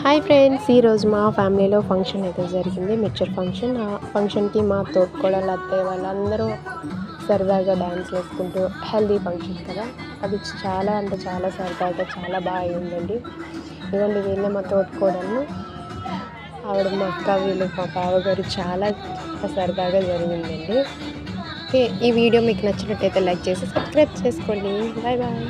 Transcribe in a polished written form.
Hi friends, ఈరోజు మా ఫ్యామిలీలో ఫంక్షన్ అయితే జరిగింది. Mixture function. ఆ ఫంక్షన్కి మా తోటికోడలు అత్తయ్య వాళ్ళందరూ సరదాగా డ్యాన్స్ వేసుకుంటూ, హెల్దీ ఫంక్షన్ కదా, అది చాలా అంటే చాలా సరదాగా చాలా బాగా అయిందండి. ఇవ్వండి, వీళ్ళే మా తోటికోడలు, ఆవిడ మా అక్క, వీళ్ళు మా బావగారు. చాలా సరదాగా జరిగిందండి. ఓకే, ఈ వీడియో మీకు నచ్చినట్టయితే లైక్ చేసి సబ్స్క్రైబ్ చేసుకోండి. Bye bye.